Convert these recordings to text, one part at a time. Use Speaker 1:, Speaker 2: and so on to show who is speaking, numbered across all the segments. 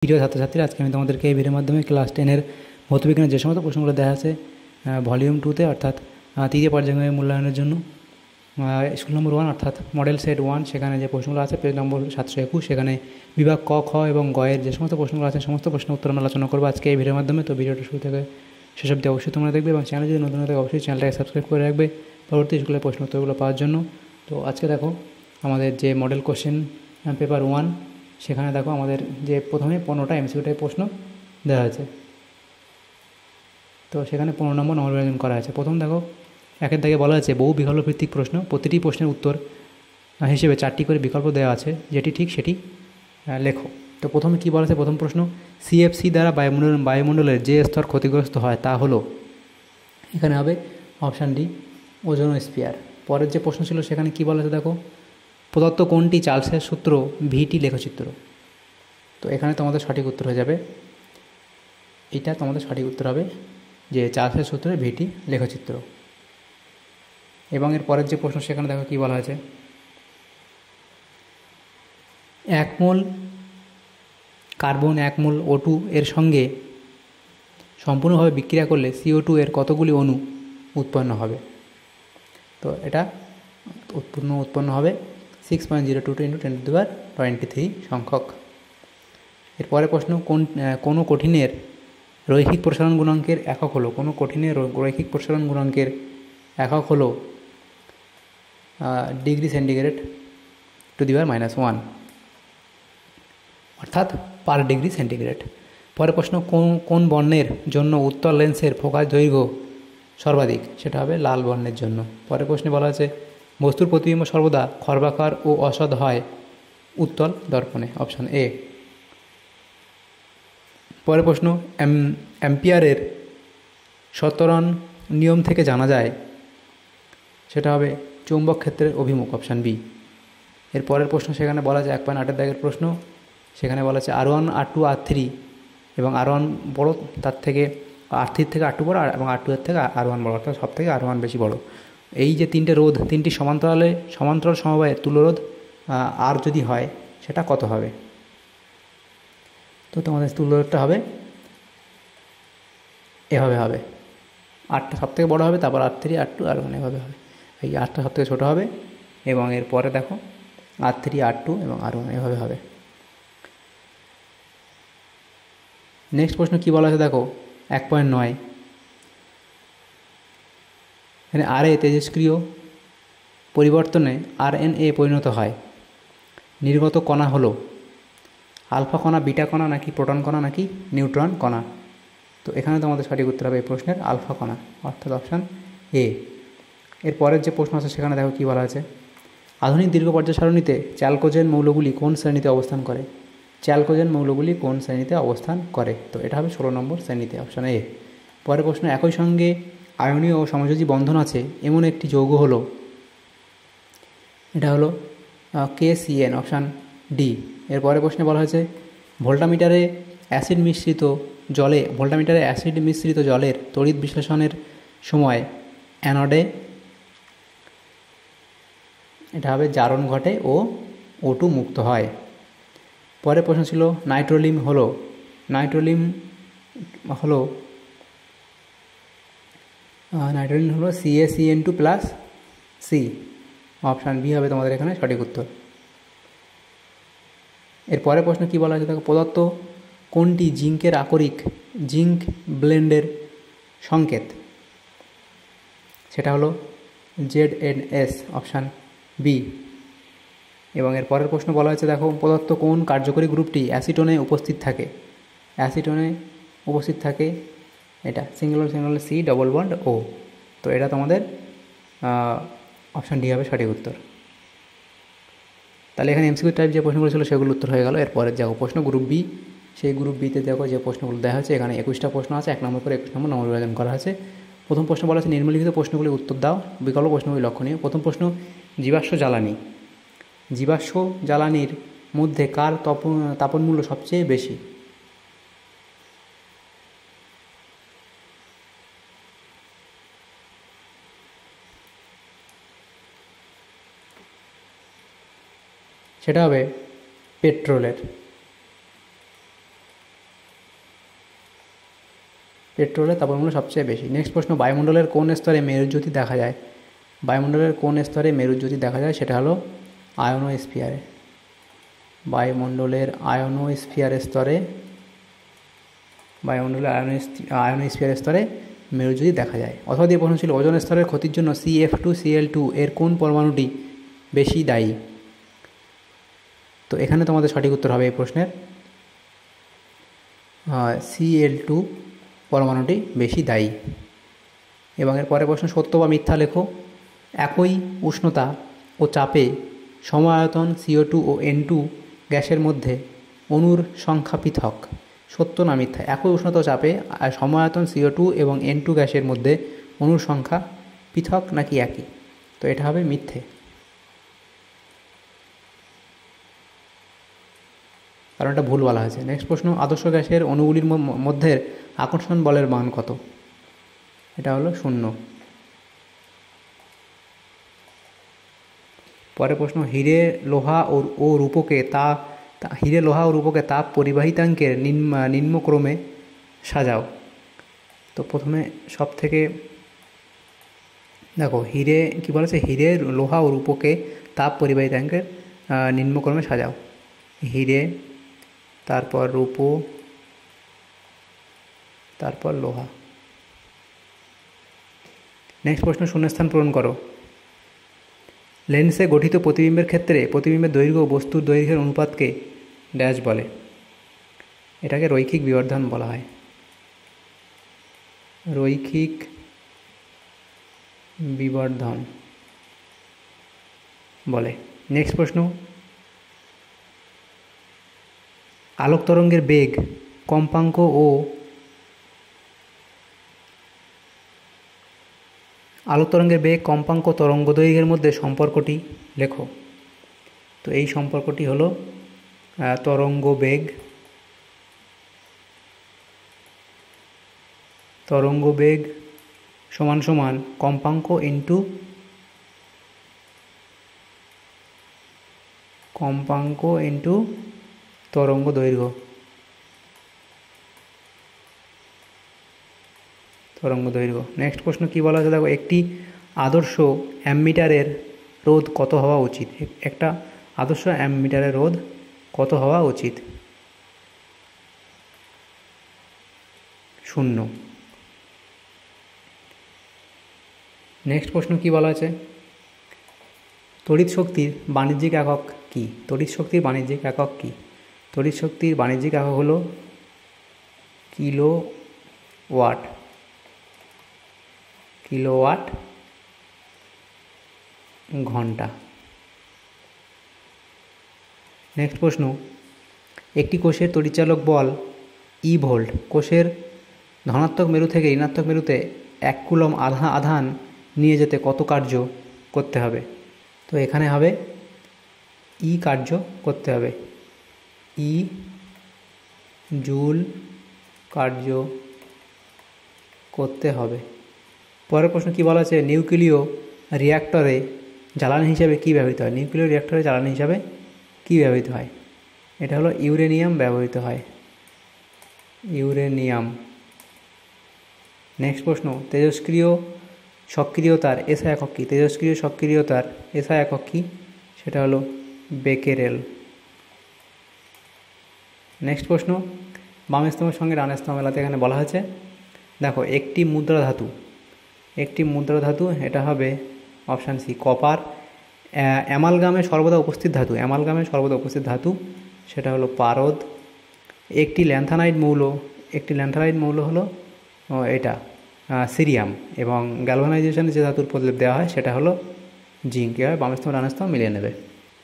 Speaker 1: প্রিয় ছাত্রছাত্রীরা, আজকে আমি তোমাদেরকে এই ভিডিওর মাধ্যমে ক্লাস 10-এর ভৌতবিজ্ঞানের যে সমস্ত প্রশ্নগুলো দেওয়া আছে ভলিউম 2-তে অর্থাৎ তৃতীয় পর্যায়ের মূল্যায়নের জন্য স্কুল নম্বর 1 অর্থাৎ মডেল সেট 1 সেখানে যে প্রশ্নগুলো আছে পেজ নম্বর 721 সেখানে বিভাগ ক, খ এবং গয়ের যে সমস্ত প্রশ্নগুলো আছে সমস্ত প্রশ্নের উত্তর আমরা আলোচনা করবো আজকে এই ভিডিওর মাধ্যমে। তো ভিডিওটা শুরু থেকে শেষ অবধি অবশ্যই তোমরা দেখবে এবং চ্যানেল যদি নতুন হয়ে থাকে অবশ্যই চ্যানেলটাকে সাবস্ক্রাইব করে রাখবে পরবর্তী স্কুলের প্রশ্ন উত্তরগুলো পাওয়ার জন্য। তো আজকে দেখো আমাদের যে মডেল কোশ্চেন পেপার 1 সেখানে দেখো আমাদের যে প্রথমে 15টা এমসিকিউ টাইপ প্রশ্ন দেওয়া আছে। তো সেখানে 15 নম্বর নমনীয়জন করা আছে। প্রথম দেখো একের দাগে বলা আছে বহু বিকল্প ভিত্তিক প্রশ্ন, প্রতিটি প্রশ্নের উত্তর হিসেবে 4টি করে বিকল্প দেওয়া আছে, যেটি ঠিক সেটি লেখো। তো প্রথমে কী বলা আছে, প্রথম প্রশ্ন, সিএফসি দ্বারা বায়ুমণ্ডলের যে স্তর ক্ষতিগ্রস্ত হয় তা হলো, এখানে হবে অপশান ডি ওজোনোস্ফিয়ার। পরের যে প্রশ্ন ছিল সেখানে কী বলা আছে দেখো, প্রদত্ত কোনটি চার্লসের সূত্র ভিটি লেখচিত্র। তো এখানে তোমাদের সঠিক উত্তর হয়ে যাবে, এটা তোমাদের সঠিক উত্তর হবে যে চার্লসের সূত্রে ভিটি লেখচিত্র। এবং এর পরের যে প্রশ্ন সেখানে দেখো কী বলা আছে, 1 মোল কার্বন 1 মোল O2 এর সঙ্গে সম্পূর্ণভাবে বিক্রিয়া করলে CO2 এর কতগুলি অণু উৎপন্ন হবে। তো এটা উৎপন্ন হবে 6.022 × 10⁻23 সংখ্যক। এরপরে প্রশ্ন, কোনো কঠিনের রৈখিক প্রসারণ গুণাঙ্কের একক হলো, কোনো কঠিনের রৈখিক প্রসারণ গুণাঙ্কের একক হলো ডিগ্রি সেন্টিগ্রেড টু দি পাওয়ার -1 অর্থাৎ পার ডিগ্রি সেন্টিগ্রেড। পরের প্রশ্ন, কোন বর্ণের জন্য উত্তল লেন্সের ফোকাস দৈর্ঘ্য সর্বাধিক, সেটা হবে লাল বর্ণের জন্য। পরের প্রশ্নে বলা আছে বস্তুর প্রতিবিম্ব সর্বদা খর্বাকার ও অসৎ হয় উত্তল দর্পণে, অপশান এ। পরের প্রশ্ন, অ্যাম্পিয়ারের সত্বরণ নিয়ম থেকে জানা যায়, সেটা হবে চৌম্বক ক্ষেত্রের অভিমুখ, অপশান বি। এর পরের প্রশ্ন সেখানে বলা যায় 1.8 দাগের প্রশ্ন, সেখানে বলা আছে R1 R2 R3 এবং R1 বড়, তার থেকে R3 থেকে R2 বড় এবং R2 এর থেকে R1 বড়, অর্থাৎ সব থেকে R1 বেশি বড়। এই যে তিনটে রোধ, তিনটি সমান্তরাল সমবায়ের তুল্যরোধ আর যদি হয় সেটা কত হবে। তো তোমাদের তুল্যরোধটা হবে এভাবে হবে, আরটা সব থেকে বড়ো হবে, তারপর R3 R2 R1 এভাবে হবে। এই আরটা সব থেকে ছোটো হবে এবং এরপরে দেখো R3 R2 এবং R1 এভাবে হবে। নেক্সট প্রশ্ন কী বলা আছে দেখো 1.9, এখানে RA তেজস্ক্রিয় পরিবর্তনে RNA পরিণত হয়, নির্গত কণা হলো আলফা কণা, বিটা কণা নাকি প্রোটন কণা নাকি নিউট্রন কণা। তো এখানে তোমাদের সঠিক উত্তর হবে এই প্রশ্নের আলফা কণা, অর্থাৎ অপশান এ। এর পরের যে প্রশ্ন আছে সেখানে দেখো কী বলা আছে, আধুনিক দীর্ঘ পর্যায় সারণীতে চ্যালকোজেন মৌলগুলি কোন শ্রেণীতে অবস্থান করে, চ্যালকোজেন মৌলগুলি কোন শ্রেণীতে অবস্থান করে। তো এটা হবে 16 নম্বর শ্রেণীতে, অপশান এ। পরের প্রশ্ন, একই সঙ্গে আয়নীয় ও সমযোজী বন্ধন আছে এমন একটি যৌগ হলো, এটা হলো KCN, অপশান ডি। এর পরের প্রশ্নে বলা হয়েছে ভোল্টামিটারে অ্যাসিড মিশ্রিত জলের তড়িৎ বিশ্লেষণের সময় অ্যানোডে, এটা হবে জারণ ঘটে ও O2 মুক্ত হয়। পরের প্রশ্ন ছিল নাইট্রোলিন হলো CaCN2+C, অপশান বি হবে তোমাদের এখানে সঠিক উত্তর। এর পরের প্রশ্ন কী বলা হয়েছে দেখো, প্রদত্ত কোনটি জিঙ্কের আকরিক জিঙ্ক ব্লেন্ডের সংকেত, সেটা হলো ZNS, অপশান বি। এবং এর পরের প্রশ্ন বলা হয়েছে দেখো, প্রদত্ত কোন কার্যকরী গ্রুপটি অ্যাসিটোনে উপস্থিত থাকে, এটা single C double bond O। তো এটা তোমাদের অপশান ডি হবে সঠিক উত্তর। তাহলে এখানে এমসিকিউ টাইপ যে প্রশ্নগুলো ছিল সেগুলো উত্তর হয়ে গেল। এরপরের দেখো প্রশ্ন গ্রুপ বি, সেই গ্রুপ বিতে দেখো যে প্রশ্নগুলো দেওয়া হয়েছে, এখানে 21টা প্রশ্ন আছে, 1 নম্বর করে 21 নম্বর নমনীয়জন করা আছে। প্রথম প্রশ্ন বলা আছে নিম্নলিখিত প্রশ্নগুলির উত্তর দাও, বিকল্প প্রশ্নগুলি লক্ষণীয়। প্রথম প্রশ্ন, জীবাশ্ম জ্বালানির মধ্যে কার তাপনমূল্য সবচেয়ে বেশি, সেটা হবে পেট্রোলের। পেট্রোলের তাপমাত্রা সবচেয়ে বেশি। নেক্সট প্রশ্ন, বায়ুমণ্ডলের কোন স্তরে মেরুজ্যোতি দেখা যায়? বায়ুমণ্ডলের কোন স্তরে মেরুজ্যোতি দেখা যায়? সেটা হলো আয়নোস্ফিয়ারে। বায়ুমণ্ডলের আয়নোস্ফিয়ারের স্তরে আয়নোস্ফিয়ারের স্তরে মেরুজ্যোতি দেখা যায়। অথবা দিয়ে প্রশ্ন ছিল, ওজোন স্তরের ক্ষতির জন্য CF2Cl2 এর কোন পরমাণুটি বেশি দায়ী? তো এখানে তোমাদের সঠিক উত্তর হবে এই প্রশ্নের Cl2 পরমাণুটি বেশি দায়ী। এবং এর পরের প্রশ্ন, সত্য বা মিথ্যা লেখো। একই উষ্ণতা ও চাপে সমায়তন CO2 ও N2 গ্যাসের মধ্যে অণুর সংখ্যা পৃথক। সত্য না মিথ্যা? একই উষ্ণতা ও চাপে সমায়তন CO2 এবং N2 গ্যাসের মধ্যে অণুর সংখ্যা পৃথক নাকি একই? তো এটা হবে মিথ্যে, কারণ এটা ভুল বলা হয়েছে। নেক্সট প্রশ্ন, আদর্শ গ্যাসের অণুগুলির মধ্যে আকর্ষণ বলের মান কত? এটা হলো 0। পরের প্রশ্ন, হিরে লোহা ও রূপকে তাপ পরিবাহিতাঙ্কের নিম্নক্রমে সাজাও। তো প্রথমে সব থেকে দেখো, হিরে কি বলেছে, হিরে লোহা ও রূপকে তাপ পরিবাহিতাঙ্কের নিম্নক্রমে সাজাও। হিরে, তারপর রূপ, তারপর লোহা। নেক্সট প্রশ্ন, শূন্যস্থান পূরণ করো। লেন্সে গঠিত প্রতিবিম্বের ক্ষেত্রে প্রতিবিম্বের দৈর্ঘ্য বস্তুর দৈর্ঘ্যের অনুপাতকে ড্যাশ বলে। এটাকে রৈখিক বিবর্ধন বলা হয়। রৈখিক বিবর্ধন বলে। নেক্সট প্রশ্ন, আলোক তরঙ্গের বেগ কম্পাঙ্ক ও তরঙ্গ দৈর্ঘ্যের মধ্যে সম্পর্কটি লেখো। তো এই সম্পর্কটি হলো তরঙ্গ বেগ সমান সমান কম্পাঙ্ক ইন্টু তরঙ্গ দৈর্ঘ্য। নেক্সট প্রশ্ন কি বলা আছে দেখো, একটি আদর্শ অ্যামমিটারের রোধ কত হওয়া উচিত? একটা আদর্শ অ্যামমিটারের রোধ কত হওয়া উচিত? 0। নেক্সট প্রশ্ন কি বলা আছে, তড়িৎ শক্তির বাণিজ্যিক একক কি? তড়িৎ শক্তির বাণিজ্যিক একক কি? তড়িৎ শক্তির বাণিজ্যিক একক হলো কিলোওয়াট ঘন্টা। নেক্সট প্রশ্ন, একটি কোষের তড়িৎচালক বল E ভোল্ট কোষের ধনাত্মক মেরু থেকে ঋণাত্মক মেরুতে 1 কুলম আধান নিয়ে যেতে কত কার্য করতে হবে? তো এখানে হবে E কার্য করতে হবে, E জুল কার্য করতে হবে। পরের প্রশ্ন কি বলা আছে, নিউক্লিয় রিঅ্যাক্টরে জ্বালানি হিসাবে কী ব্যবহৃত হয়? নিউক্লিয় রিঅ্যাক্টরে জ্বালানি হিসাবে কী ব্যবহৃত হয়? এটা হলো ইউরেনিয়াম ব্যবহৃত হয়, ইউরেনিয়াম। নেক্সট প্রশ্ন, তেজস্ক্রিয় সক্রিয়তার এসআই একক কী? তেজস্ক্রিয় সক্রিয়তার এসআই একক কী? সেটা হলো বেকেরেল। নেক্সট প্রশ্ন, বাম স্তম্ভের সঙ্গে ডান স্তম্ভ মেলাতে এখানে বলা হয়েছে, দেখো একটি মুদ্রা ধাতু, এটা হবে অপশান সি কপার। অ্যামালগামে সর্বদা উপস্থিত ধাতু, সেটা হলো পারদ। একটি ল্যান্থানাইড মৌল হলো এটা সিরিয়াম, এবং গ্যালভানাইজেশনে যে ধাতুর প্রলেপ দেওয়া হয় সেটা হলো জিঙ্ক। এবার বাম স্তম্ভ ডান স্তম্ভ মিলিয়ে নেবে।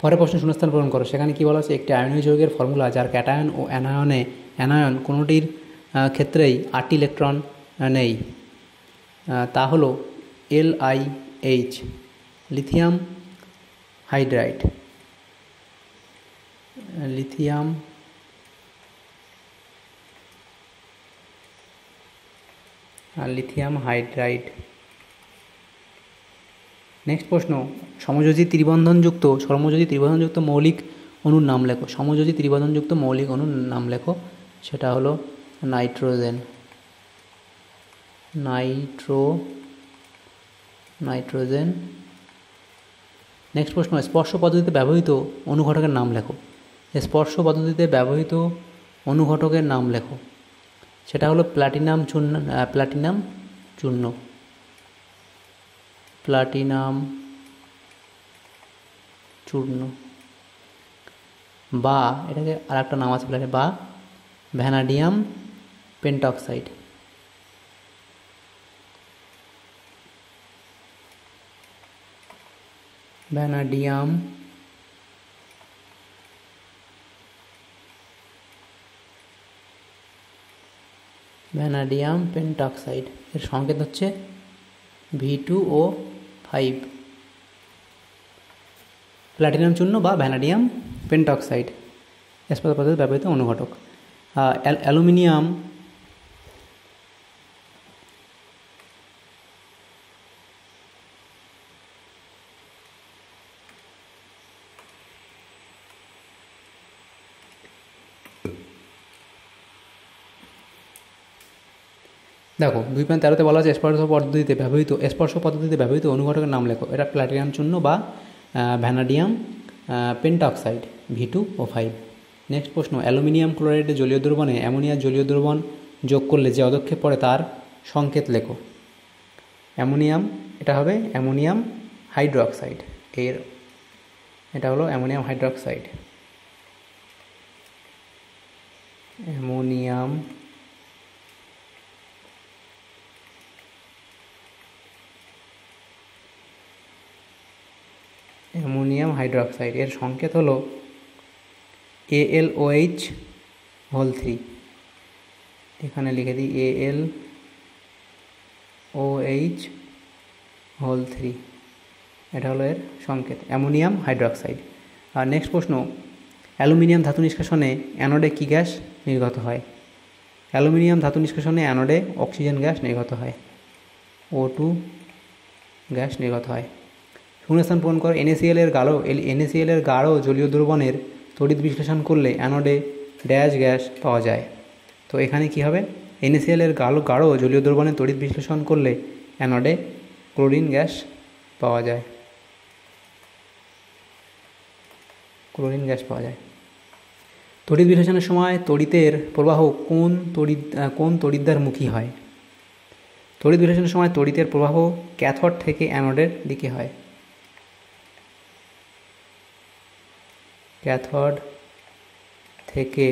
Speaker 1: পরের প্রশ্ন শূন্যস্থান পূরণ করো। সেখানে কী বলা আছে, একটি আয়নীয় যৌগের ফর্মুলা যার ক্যাটায়ন ও অ্যানায়ন কোনোটির ক্ষেত্রেই 8টি ইলেকট্রন নেই, তা হলো LiH, লিথিয়াম হাইড্রাইড। নেক্সট প্রশ্ন, সমযোজী ত্রিবন্ধনযুক্ত মৌলিক অণুর নাম লেখো। সমযোজী ত্রিবন্ধনযুক্ত মৌলিক অণুর নাম লেখো, সেটা হলো নাইট্রোজেন। নাইট্রোজেন। নেক্সট প্রশ্ন, স্পর্শ পদ্ধতিতে ব্যবহৃত অনুঘটকের নাম লেখো। স্পর্শ পদ্ধতিতে ব্যবহৃত অনুঘটকের নাম লেখো। সেটা হলো প্লাটিনাম চূর্ণ, বা এটাকে আর একটা নাম আছে বা ভ্যানাডিয়াম পেন্টঅক্সাইড। ভ্যানাডিয়াম পেন্টঅক্সাইড এর সংকেত হচ্ছে V2O5। প্লাটিনাম চূর্ণ বা ভ্যানাডিয়াম পেন্টঅক্সাইড স্পর্শ পদ্ধতিতে ব্যবহৃত অনুঘটক। অ্যালুমিনিয়াম দেখো 2.13-তে বলা আছে স্পর্শ পদ্ধতিতে ব্যবহৃত অনুঘটকের নাম লেখো। এটা প্লাটিনাম চূর্ণ বা ভ্যানাডিয়াম পেন্টঅক্সাইড V2O5। নেক্সট প্রশ্ন, অ্যালুমিনিয়াম ক্লোরাইডের জলীয় দ্রবণে অ্যামোনিয়ার জলীয় দ্রবণ যোগ করলে যে পদক্ষেপ পড়ে তার সংকেত লেখো। এটা হবে অ্যামোনিয়াম হাইড্রোক্সাইড। এটা হলো অ্যামোনিয়াম হাইড্রোক্সাইড। অ্যামোনিয়াম হাইড্রোক্সাইড এর সংকেত হলো AlOH3। এখানে লিখে দিই AlOH3, এটা হলো এর সংকেত অ্যামোনিয়াম হাইড্রোক্সাইড। আর নেক্সট প্রশ্ন, অ্যালুমিনিয়াম ধাতু নিষ্কাশনে অ্যানোডে কী গ্যাস নির্গত হয়? অ্যালুমিনিয়াম ধাতু নিষ্কাশনে অ্যানোডে অক্সিজেন গ্যাস নির্গত হয়, O2 গ্যাস নির্গত হয়। শূন্যস্থান পূরণ করো। NaCl এর গাঢ় জলীয় দ্রবণের তড়িৎ বিশ্লেষণ করলে অ্যানোডে ড্যাশ গ্যাস পাওয়া যায়। তো এখানে কি হবে? NaCl এর গাঢ় জলীয় দ্রবণের তড়িৎ বিশ্লেষণ করলে অ্যানোডে ক্লোরিন গ্যাস পাওয়া যায়। তড়িৎ বিশ্লেষণের সময় তড়িতের প্রবাহ কোন তড়িৎদ্বারমুখী হয়? তড়িৎ বিশ্লেষণের সময় তড়িতের প্রবাহ ক্যাথোড থেকে অ্যানোডের দিকে হয়। ক্যাথোড থেকে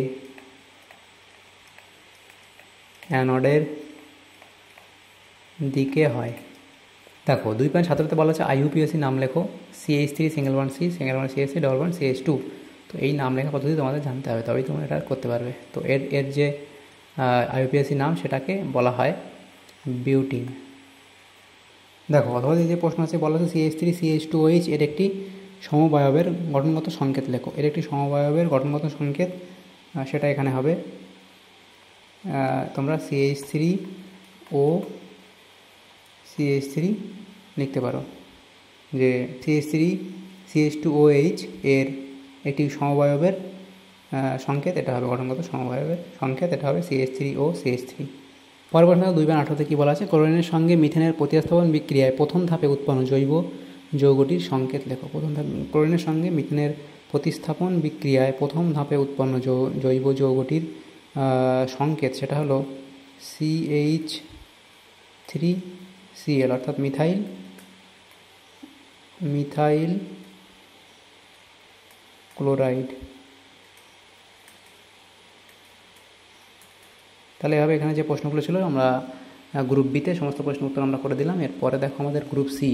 Speaker 1: অ্যানোডের দিকে হয়। দেখো 2.17-তে বলা আছে IUPAC নাম লেখো। CH3 single bond C single bond CH3 double bond CH2। তো এই নাম লেখা পদ্ধতি তোমাদের জানতে হবে, তবেই তোমরা এটা করতে পারবে। তো এর যে IUPAC নাম সেটাকে বলা হয় বিউটিন। দেখো অথবা যে প্রশ্ন আছে বলা আছে CH3 CH2OH এর একটি সমবায়বের গঠনগত সংকেত লেখো। এর একটি সমবায়বের গঠনগত সংকেত সেটা এখানে হবে তোমরা CH3O CH3 লিখতে পারো, যে CH3 CH2OH এর একটি সমবায়বের সংকেত এটা হবে, গঠনগত সমবায়বের সংকেত এটা হবে CH3O CH3। পরবর্তী 2.18-তে কী বলা আছে? ক্লোরিনের সঙ্গে মিথেনের প্রতিস্থাপন বিক্রিয়ায় প্রথম ধাপে উৎপন্ন জৈব যৌগটির সংকেত লেখো। ক্লোরিনের সঙ্গে মিথেনের প্রতিস্থাপন বিক্রিয়ায় প্রথম ধাপে উৎপন্ন জৈব যৌগটির সংকেত সেটা হলো CH3Cl, অর্থাৎ মিথাইল ক্লোরাইড। তাহলে এভাবে এখানে যে প্রশ্নগুলো ছিল আমরা গ্রুপ বিতে সমস্ত প্রশ্ন উত্তর আমরা করে দিলাম। এরপরে দেখো আমাদের গ্রুপ সি।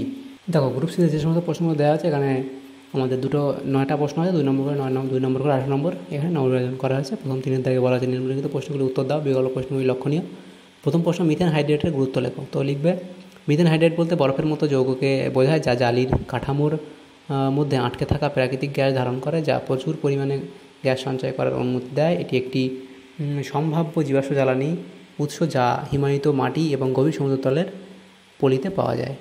Speaker 1: দেখো গ্রুপ সিতে যে সমস্ত প্রশ্নগুলো দেওয়া আছে এখানে আমাদের 9টা প্রশ্ন আছে, 2 নম্বর করে 2 নম্বর করে 8 নম্বর এখানে নবনির্বাচন করা হয়েছে। প্রথম 3 থেকে বলা আছে নিম্নলিখিত প্রশ্নগুলো উত্তর দাও, বিকল্প প্রশ্নগুলি লক্ষণীয়। প্রথম প্রশ্ন, মিথেন হাইড্রেটের গুরুত্ব লেখো। তো লিখবে মিথেন হাইড্রেট বলতে বরফের মতো যৌগকে বোঝায় যা জালির কাঠামোর মধ্যে আটকে থাকা প্রাকৃতিক গ্যাস ধারণ করে, যা প্রচুর পরিমাণে গ্যাস সঞ্চয় করার অনুমতি দেয়। এটি একটি সম্ভাব্য জীবাশ্ম জ্বালানি উৎস যা হিমায়িত মাটি এবং গভীর সমুদ্রতলের পলিতে পাওয়া যায়।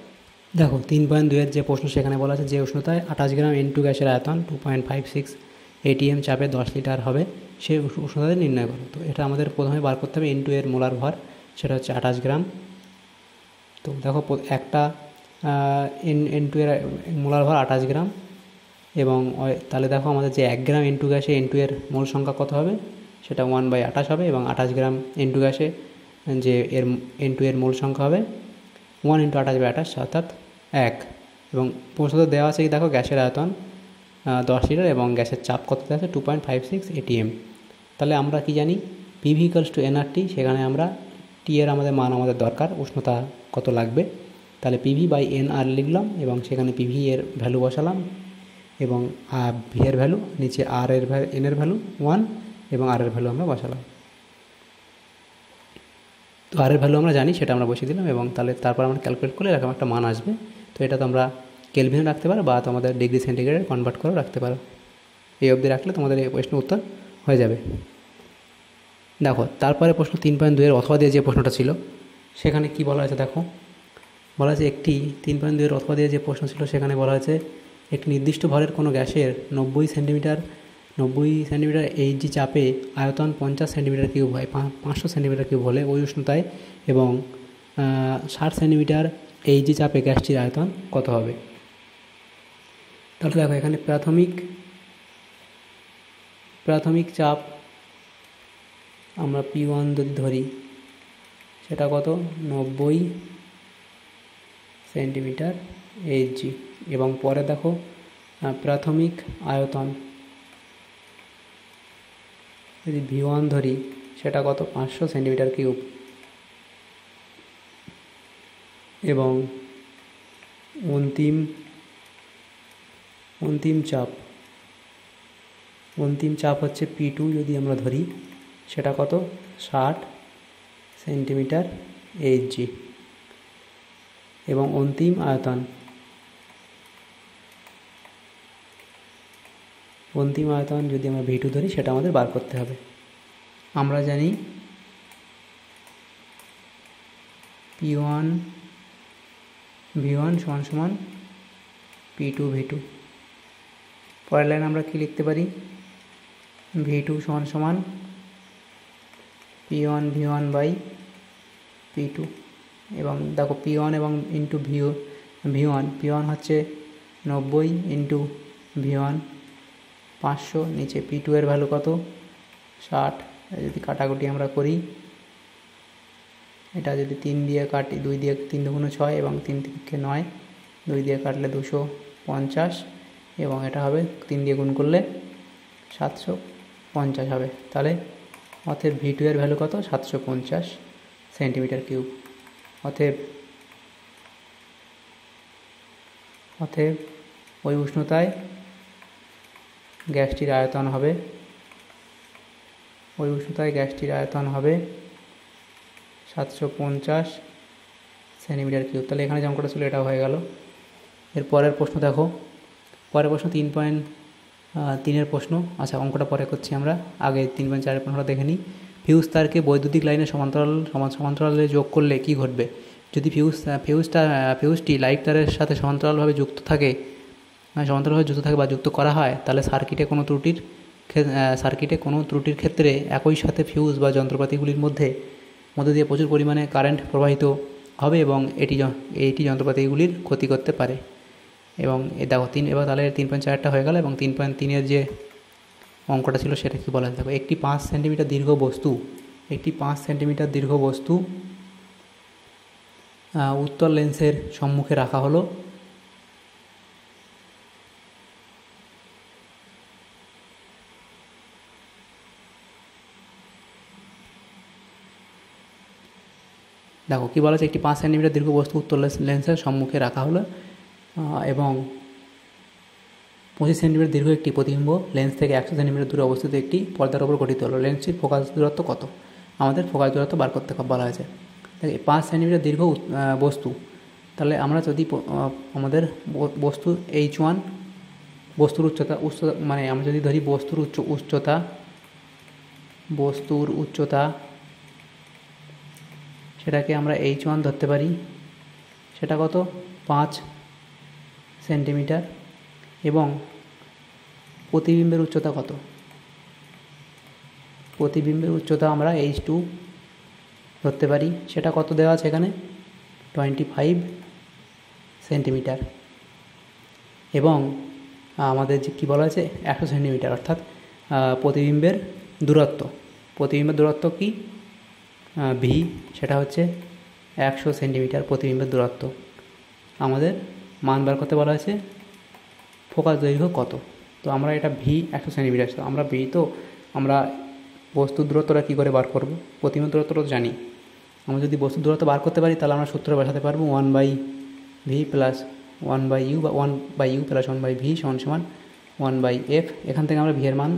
Speaker 1: দেখো 3.2-এর যে প্রশ্ন সেখানে বলা আছে যে উষ্ণতায় 28 গ্রাম N2 গ্যাসের আয়তন 2.56 ATM চাপে 10 লিটার হবে সেই উষ্ণতায় নির্ণয় করো। তো এটা আমাদের প্রথমে বার করতে হবে N2 এর মোলার ভর, সেটা হচ্ছে 28 গ্রাম। তো দেখো একটা N2 এর মোলার ভর 28 গ্রাম, এবং তাহলে দেখো আমাদের যে 1 গ্রাম N2 গ্যাসে N2 এর মোল সংখ্যা কত হবে, সেটা 1/28 হবে, এবং 28 গ্রাম N2 গ্যাসে যে N2 এর মোল সংখ্যা হবে 1 × 28/28 অর্থাৎ 1। এবং প্রশ্নতে দেওয়া আছে কি দেখো গ্যাসের আয়তন 10 লিটার এবং গ্যাসের চাপ কত দেওয়া আছে 2.56 atm। তাহলে আমরা কি জানি PV = nRT, সেখানে আমরা টি এর মান আমাদের দরকার, উষ্ণতা কত লাগবে, তাহলে PV/nR লিখলাম এবং সেখানে PV এর ভ্যালু বসালাম এবং V এর ভ্যালু নিচে N এর ভ্যালু 1 এবং R এর ভ্যালু আমরা বসালাম। তো R এর ভ্যালু আমরা জানি, সেটা আমরা বসিয়ে দিলাম এবং তারপর আমরা ক্যালকুলেট করলে এরকম একটা মান আসবে। তো এটা তোমরা কেলভিনে রাখতে পারো বা তোমাদের ডিগ্রি সেন্টিগ্রেডে কনভার্ট করে রাখতে পারো। এই অবধি রাখলে তোমাদের এই প্রশ্নের উত্তর হয়ে যাবে। দেখো তারপরে প্রশ্ন 3.2 এর অথবা দিয়ে যে প্রশ্নটা ছিল সেখানে কি বলা হয়েছে, দেখো বলা হয়েছে একটি 3.2 এর অথবা দিয়ে যে প্রশ্ন ছিল সেখানে বলা হয়েছে একটি নির্দিষ্ট ভরের কোনো গ্যাসের 90 সেন্টিমিটার Hg চাপে আয়তন 50 সেন্টিমিটার কিউব হয়, 500 সেন্টিমিটার কিউব হলে ওই উষ্ণতায় এবং 60 সেন্টিমিটার Hg চাপে গ্যাসটির আয়তন কত হবে। তাহলে দেখো এখানে প্রাথমিক চাপ আমরা P1 যদি ধরি সেটা কত 90 সেন্টিমিটার Hg, এবং পরে দেখো প্রাথমিক আয়তন যদি V1 ধরি সেটা কত 500 সেন্টিমিটার কিউব, এবং অন্তিম চাপ হচ্ছে P2 যদি আমরা ধরি সেটা কত 60 সেন্টিমিটার Hg, এবং অন্তিম আয়তন যদি আমরা V2 ধরি সেটা আমাদের বার করতে হবে। আমরা জানি V1 = P2 V2। পরের লাইন আমরা কি লিখতে পারি, V2 = P1 V1/P2, এবং দেখো P1 এবং ইন্টু V1 হচ্ছে 90 ইন্টু V1 500, নিচে P2 এর ভ্যালু কত 60। যদি কাটাকুটি আমরা করি, এটা যদি 3 দিয়ে কাটি, 2 দিয়ে 3 × 6 এবং 3 থেকে 9, 2 দিয়ে কাটলে 250, এবং এটা হবে 3 দিয়ে গুণ করলে 750 হবে। তাহলে অতএব V2 এর ভ্যালু কত 750 সেন্টিমিটার কিউব। অতএব ওই উষ্ণতায় গ্যাসটির আয়তন হবে 750 সেন্টিমিটার কিউব। তাহলে এখানে যে অঙ্কটা ছিল এটা হয়ে গেল। এর পরের প্রশ্ন দেখো, পরের প্রশ্ন 3.3 প্রশ্ন। আচ্ছা, অঙ্কটা পরে করছি আমরা, আগে 3.4 প্রশ্নটা দেখে নিই। ফিউজ তারকে বৈদ্যুতিক লাইনের সমান্তরালে যোগ করলে কি ঘটবে? যদি ফিউজটি লাইট তারের সাথে সমান্তরালভাবে যুক্ত থাকে বা যুক্ত করা হয়, তাহলে সার্কিটে কোনো ত্রুটির ক্ষেত্রে একই সাথে ফিউজ বা যন্ত্রপাতিগুলির মধ্যে দিয়ে প্রচুর পরিমাণে কারেন্ট প্রবাহিত হবে এবং এটি যন্ত্রপাতিগুলির ক্ষতি করতে পারে। এবং দেখো এবার তাহলে 3.4টা হয়ে গেল। এবং 3.3 যে অঙ্কটা ছিল সেটা কি বলা, দেখো একটি 5 সেন্টিমিটার দীর্ঘ বস্তু উত্তর লেন্সের সম্মুখে রাখা হলো। দেখো কী বলা আছে, একটি 5 সেন্টিমিটার দীর্ঘ বস্তু উত্তর লেন্সের সম্মুখে রাখা হলো এবং 25 সেন্টিমিটার দীর্ঘ একটি প্রতিবিম্ব লেন্স থেকে 100 সেন্টিমিটার দূরে অবস্থিত একটি পর্দার উপর গঠিত হলো। লেন্সটির ফোকাস দূরত্ব কত? আমাদের ফোকাস দূরত্ব বার করতে বলা হয়েছে। 5 সেন্টিমিটার দীর্ঘ বস্তু, তাহলে আমরা যদি আমাদের বস্তু H1 বস্তুর উচ্চতা মানে আমরা যদি ধরি বস্তুর উচ্চতা সেটাকে আমরা H1 ধরতে পারি, সেটা কত 5 সেন্টিমিটার, এবং প্রতিবিম্বের উচ্চতা কত? প্রতিবিম্বের উচ্চতা আমরা H2 ধরতে পারি, সেটা কত দেওয়া আছে এখানে 25 সেন্টিমিটার এবং আমাদের যে কী বলা আছে 100 সেন্টিমিটার, অর্থাৎ প্রতিবিম্বের দূরত্ব কি ভি, সেটা হচ্ছে 100 সেন্টিমিটার প্রতিবিম্বের দূরত্ব। আমাদের মান বার করতে বলা হয়েছে ফোকাস দৈর্ঘ্য কত। তো আমরা এটা ভি 100 সেন্টিমিটার, তো আমরা বস্তুর দূরত্বটা কী করে বার করব, প্রতিবিম্বের দূরত্বটা তো জানি। আমরা যদি বস্তুর দূরত্ব বার করতে পারি তাহলে আমরা সূত্র বসাতে পারবো 1/v প্লাস 1/u বা 1/u প্লাস 1/v সমান 1/f। এখান থেকে আমরা ভি এর মান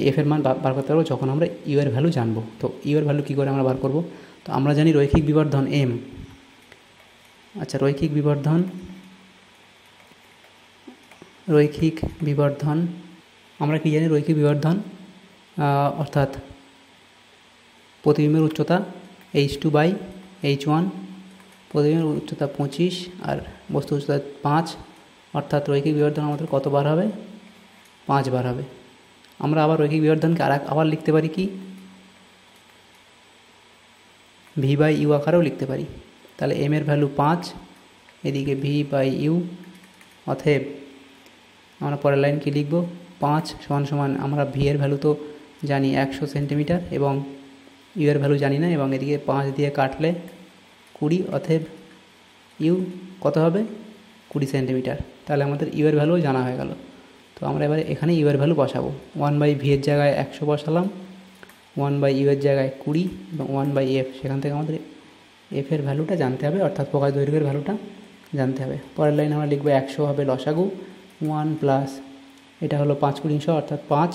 Speaker 1: এফ এর মান বার করতে পারবো যখন আমরা ইউ এর ভ্যালু জানবো। তো ইউ এর ভ্যালু কী করে আমরা বার করব, তো আমরা জানি রৈখিক বিবর্ধন এম। আচ্ছা, রৈখিক বিবর্ধন আমরা কি জানি, রৈখিক বিবর্ধন অর্থাৎ প্রতিবিম্বের উচ্চতা h2/h1, প্রতিবিম্বের উচ্চতা 25 আর বস্তু উচ্চতা 5, অর্থাৎ রৈখিক বিবর্ধন আমাদের কতবার হবে, 5 বার হবে। আমরা আবার রৈখিক বিবর্ধনকে আবার লিখতে পারি কি v/u আকারেও লিখতে পারি। তাহলে m এর ভ্যালু 5, এদিকে v/u, অতএব আমরা পরের লাইন কি লিখব, 5 সমান আমরা ভি এর ভ্যালু তো জানি 100 সেন্টিমিটার এবং ইউ এর ভ্যালু জানি না, এবং এদিকে 5 দিয়ে কাটলে 20, অতএব ইউ কত হবে 20 সেন্টিমিটার। তাহলে আমাদের ইউ এর ভ্যালু জানা হয়ে গেল। তো আমরা এবারে এখানে ইউ এর ভ্যালু বসাবো, 1/v এর জায়গায় 100 বসালাম, 1/u এর জায়গায় 20 এবং 1/f, সেখান থেকে আমাদের এফ এর ভ্যালুটা জানতে হবে, অর্থাৎ ফোকাস দৈর্ঘ্যের ভ্যালুটা জানতে হবে। পরের লাইন আমরা লিখবো 100 হবে লসাগু, 1 প্লাস এটা হলো 5 × 100 অর্থাৎ 5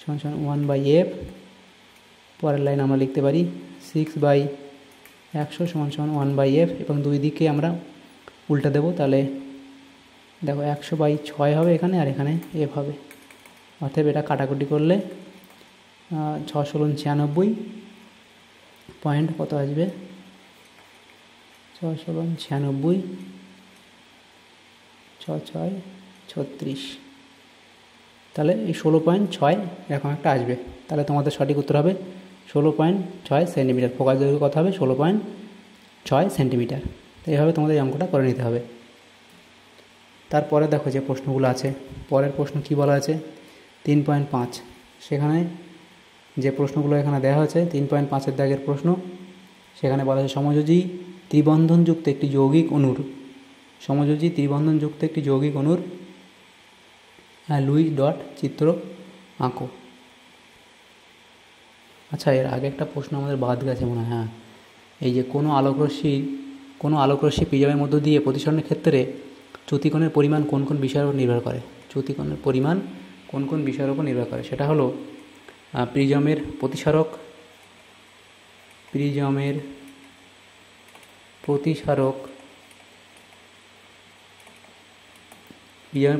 Speaker 1: সমান 1/f। পরের লাইন আমরা লিখতে পারি 6/100 সমান 1/f, এবং দুই দিকে আমরা উল্টা দেবো, তাহলে দেখো 100/6 হবে এখানে, আর এখানে এফ হবে। অতএব এটা কাটাকুটি করলে 6 × 96 পয়েন্ট কত আসবে, 6 × 96 6×6 36, তাহলে এই 16.6 এরকম একটা আসবে। তাহলে তোমাদের সঠিক উত্তর হবে 16.6 সেন্টিমিটার। ফোকাস দৈর্ঘ্য কত হবে, 16.6 সেন্টিমিটার। তো এইভাবে তোমাদের এই অঙ্কটা করে নিতে হবে। তারপরে দেখো যে প্রশ্নগুলো আছে, পরের প্রশ্ন কি বলা আছে 3.5, সেখানে যে প্রশ্নগুলো এখানে দেওয়া হয়েছে 3.5-এর দাগের প্রশ্ন, সেখানে বলা আছে সমযোজী ত্রিবন্ধনযুক্ত একটি যৌগিক অণুর লুইস ডট চিত্র আঁকো। আচ্ছা, এর আগে একটা প্রশ্ন আমাদের বাদ গেছে মনে হয়। হ্যাঁ, এই যে কোনো আলোকরশ্মি প্রিজমের মধ্য দিয়ে প্রতিসরণের ক্ষেত্রে চ্যুতিকোণের পরিমাণ কোন কোন বিষয়ের উপর নির্ভর করে, সেটা হলো প্রিজমের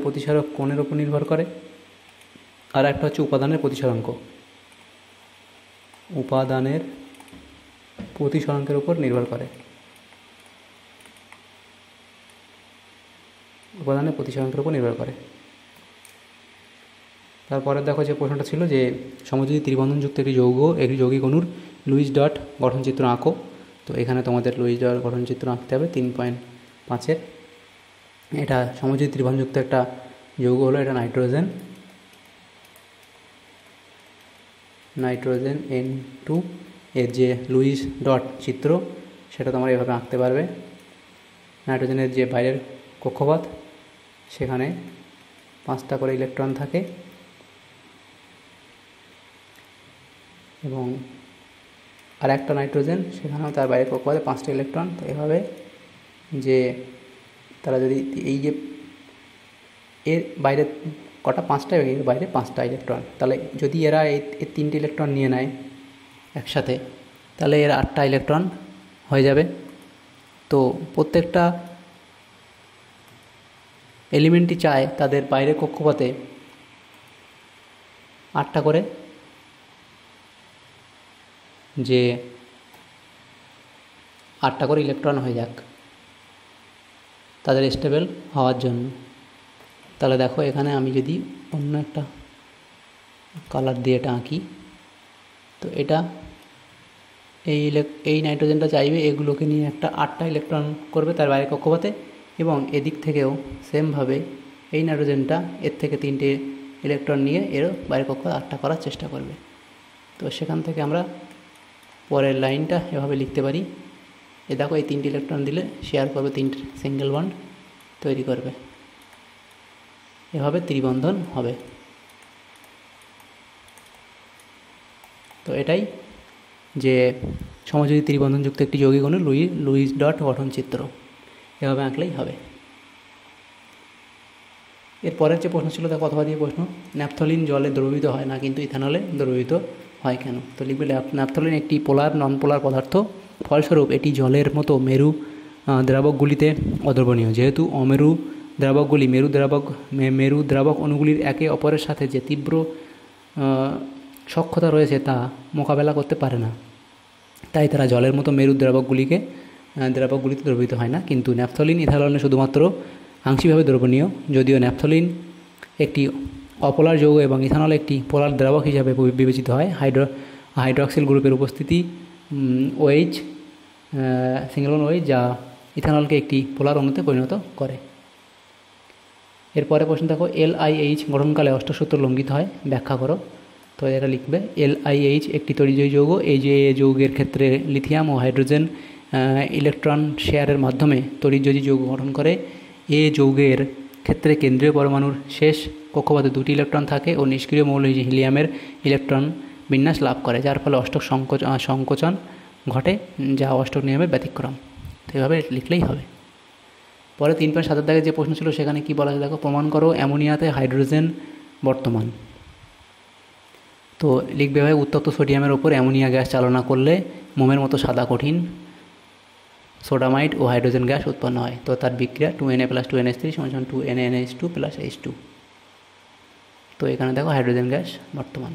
Speaker 1: প্রতিসারক কোণের উপর নির্ভর করে, আর একটা হচ্ছে উপাদানের প্রতিসরাঙ্কের উপর নির্ভর করে। তারপরে দেখো যে প্রশ্নটা ছিল যে সমযোজী ত্রিবন্ধনযুক্ত একটি যৌগিক অণুর লুইস ডট গঠনচিত্র আঁকো। তো এখানে তোমাদের লুইস ডট গঠনচিত্র আঁকতে হবে 3.5-এর। এটা সমযোজী ত্রিবন্ধনযুক্ত একটা যৌগ হলো, এটা নাইট্রোজেন N2, এর যে লুইস ডট চিত্র সেটা তোমরা এভাবে আঁকতে পারবে। নাইট্রোজেনের যে বাইরের কক্ষপথ, সেখানে 5টা করে ইলেকট্রন থাকে এবং আর একটা নাইট্রোজেন, সেখানেও তার বাইরের কক্ষপথে 5টা ইলেকট্রন। তো এভাবে যে তারা যদি এই যে এর বাইরে কটা 5টা, এর বাইরে 5টা ইলেকট্রন, তাহলে যদি এরা এর 3টে ইলেকট্রন নিয়ে নেয় একসাথে, তাহলে এর 8টা ইলেকট্রন হয়ে যাবে। তো প্রত্যেকটা এলিমেন্টই চায় তাদের বাইরের কক্ষপথে 8টা করে ইলেকট্রন হয়ে যাক তাদের স্টেবল হওয়ার জন্য। তাহলে দেখো এখানে আমি যদি অন্য একটা কালার দিয়ে এটা আঁকি, তো এটা এই নাইট্রোজেনটা চাইবে এগুলোকে নিয়ে একটা 8টা ইলেকট্রন করবে তার বাইরের কক্ষপথে, এবং এদিক থেকেও সেমভাবে এই নাইট্রোজেনটা এর থেকে 3টে ইলেকট্রন নিয়ে এরও বাইরের কক্ষপথে 8টা করার চেষ্টা করবে। তো সেখান থেকে আমরা পরের লাইনটা এভাবে লিখতে পারি, দেখো এই 3টে ইলেকট্রন দিলে শেয়ার করবে 3টে সিঙ্গেল বন্ড তৈরি করবে, এভাবে ত্রিবন্ধন হবে। তো এটাই যে সমযোজী ত্রিবন্ধনযুক্ত একটি যৌগিক অণু লুইস ডট গঠন চিত্র, এভাবে আঁকলেই হবে। এর পরের যে প্রশ্ন ছিল তা কতবার দিয়ে প্রশ্ন, ন্যাপথলিন জলে দ্রবীভূত হয় না কিন্তু ইথানলে দ্রবীভূত হয় কেন। তো লিখবে ন্যাপথলিন একটি পোলার নন পোলার পদার্থ, ফলস্বরূপ এটি জলের মতো মেরু দ্রাবকগুলিতে অদ্রবণীয়। যেহেতু অমেরু দ্রাবকগুলি মেরু দ্রাবক অণুগুলির একে অপরের সাথে যে তীব্র সখ্যতা রয়েছে তা মোকাবেলা করতে পারে না, তাই তারা জলের মতো মেরু দ্রাবকগুলিতে দ্রবীভূত হয় না। কিন্তু ন্যাপথলিন ইথানলে শুধুমাত্র আংশিকভাবে দ্রবণীয়। যদিও ন্যাপথলিন একটি অপোলার যৌগ এবং ইথানল একটি পোলার দ্রাবক হিসাবে বিবেচিত হয়, হাইড্রক্সিল গ্রুপের উপস্থিতি OH সিঙ্গেল বন্ড OH যা ইথানলকে একটি পোলার অণুতে পরিণত করে। এরপরে প্রশ্ন দেখো, LiH গঠনকালে অষ্টক সূত্র লঙ্ঘিত হয়, ব্যাখ্যা করো। তো এটা লিখবে LiH একটি তড়িৎজয়ী যৌগ। এই যে যৌগের ক্ষেত্রে লিথিয়াম ও হাইড্রোজেন ইলেকট্রন শেয়ারের মাধ্যমে তড়িৎজয়ী যৌগ গঠন করে। এ যৌগের ক্ষেত্রে কেন্দ্রীয় পরমাণুর শেষ কক্ষপথে 2টি ইলেকট্রন থাকে ও নিষ্ক্রিয় মৌল হিলিয়ামের ইলেকট্রন বিন্যাস লাভ করে, যার ফলে অষ্টক সংকোচন ঘটে, যা অষ্টক নিয়মের ব্যতিক্রম। তো এভাবে লিখলেই হবে। পরে 3.7 দাগে যে প্রশ্ন ছিল সেখানে কি বলা আছে দেখো, প্রমাণ করো অ্যামোনিয়াতে হাইড্রোজেন বর্তমান। তো লিখবে ভাই, উত্তপ্ত সোডিয়ামের ওপর অ্যামোনিয়া গ্যাস চালনা করলে মোমের মতো সাদা কঠিন সোডামাইড ও হাইড্রোজেন গ্যাস উৎপন্ন হয়। তো তার বিক্রিয়া 2Na + 2NH3 = 2NaNH2 + H2। তো এখানে দেখো হাইড্রোজেন গ্যাস বর্তমান।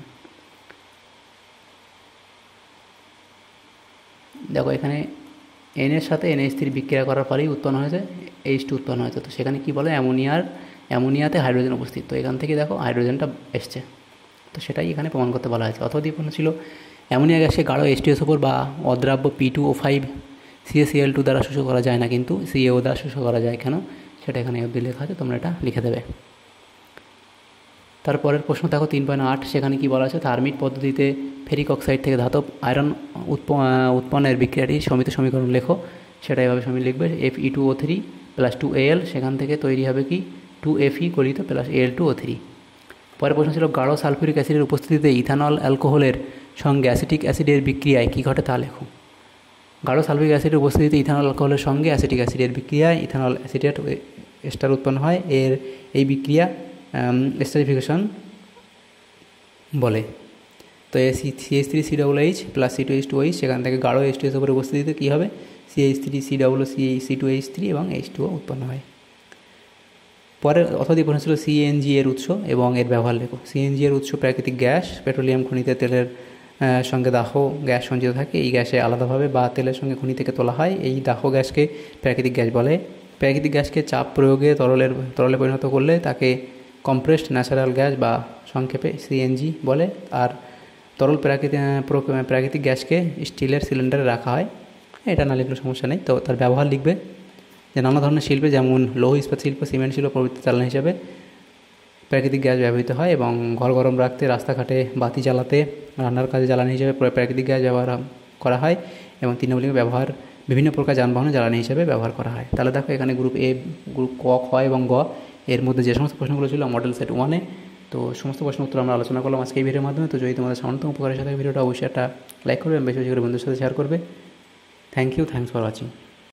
Speaker 1: দেখো এখানে N এর সাথে NH3 বিক্রিয়া করার পরেই উৎপন্ন হয়েছে H2 উৎপন্ন হয়েছে। তো সেখানে কি বলে, অ্যামোনিয়াতে হাইড্রোজেন উপস্থিত। তো এখান থেকে দেখো হাইড্রোজেনটা এসছে, তো সেটাই এখানে প্রমাণ করতে বলা হয়েছে। অথবা প্রশ্ন ছিল অ্যামোনিয়া গ্যাসকে গাঢ় H2SO4 বা অদ্রাব্য P2O5 CaCl2 দ্বারা শোষণ করা যায় না কিন্তু CaO দ্বারা শোষণ করা যায় কেন, সেটা এখানে অবধি লেখা আছে, তোমরা এটা লিখে দেবে। তারপরের প্রশ্ন দেখো 3.8, সেখানে কি বলা আছে, থার্মিট পদ্ধতিতে ফেরিক অক্সাইড থেকে ধাতব আয়রন উৎপন্নের বিক্রিয়াটি সমিত সমীকরণ লেখো। সেটা এভাবে সমীকরণ লিখবে Fe2O3 + 2Al, সেখান থেকে তৈরি হবে কি 2Fe গলিত + Al2O3। পরের প্রশ্ন ছিল গাঢ় সালফিউরিক অ্যাসিডের উপস্থিতিতে ইথানল অ্যালকোহলের সঙ্গে অ্যাসিটিক অ্যাসিডের বিক্রিয়ায় কী ঘটে তা লেখো। গাঢ় সালফিউরিক অ্যাসিডের উপস্থিতিতে ইথানল অ্যালকোহলের সঙ্গে অ্যাসিটিক অ্যাসিডের বিক্রিয়ায় ইথানল অ্যাসিটেট এস্টার উৎপন্ন হয়। এই বিক্রিয়া এস্টারিফিকেশন বলে। তো CH3COOH + C2H2OH, সেখান থেকে গাঢ় H2SO4 উপস্থিতিতে কী হবে, CH3COOC2H3 এবং H2O উৎপন্ন হয়। পরে অথবা প্রশ্ন ছিল CNG এর উৎস এবং এর ব্যবহার লেখো। CNG এর উৎস প্রাকৃতিক গ্যাস, পেট্রোলিয়াম খনিতে তেলের সঙ্গে দাহ গ্যাস সঞ্চিত থাকে। এই গ্যাসে আলাদাভাবে বা তেলের সঙ্গে খনি থেকে তোলা হয়। এই দাহ গ্যাসকে প্রাকৃতিক গ্যাস বলে। প্রাকৃতিক গ্যাসকে চাপ প্রয়োগে তরলে পরিণত করলে তাকে কম্প্রেসড ন্যাচারাল গ্যাস বা সংক্ষেপে CNG বলে। আর তরল প্রাকৃতিক গ্যাসকে স্টিলের সিলিন্ডারে রাখা হয়। এটা না লিখলে সমস্যা নেই। তো তার ব্যবহার লিখবে যে নানা ধরনের শিল্পে যেমন লৌহ ইস্পাত শিল্প, সিমেন্ট শিল্প প্রভৃতি জ্বালানি হিসাবে প্রাকৃতিক গ্যাস ব্যবহৃত হয়, এবং ঘর গরম রাখতে, রাস্তাঘাটে বাতি জ্বালাতে, রান্নার কাজে জ্বালানি হিসেবে প্রাকৃতিক গ্যাস ব্যবহার করা হয়, এবং তৃণমূলিক ব্যবহার বিভিন্ন প্রকার যানবাহনে জ্বালানি হিসেবে ব্যবহার করা হয়। তাহলে দেখো এখানে গ্রুপ এ, গ্রুপ ক, খ এবং গ এর মধ্যে যে সমস্ত প্রশ্নগুলো ছিল মডেল সেট 1-এ, তো সমস্ত প্রশ্ন উত্তর আমরা আলোচনা করলাম আজকে এই ভিডিওর মাধ্যমে। তো যদি তোমাদের সামান্যতম উপকারের সাথে ভিডিওটা অবশ্যই একটা লাইক করবে এবং বেশি বেশি করে বন্ধুদের সাথে শেয়ার করবে। Thanks for watching.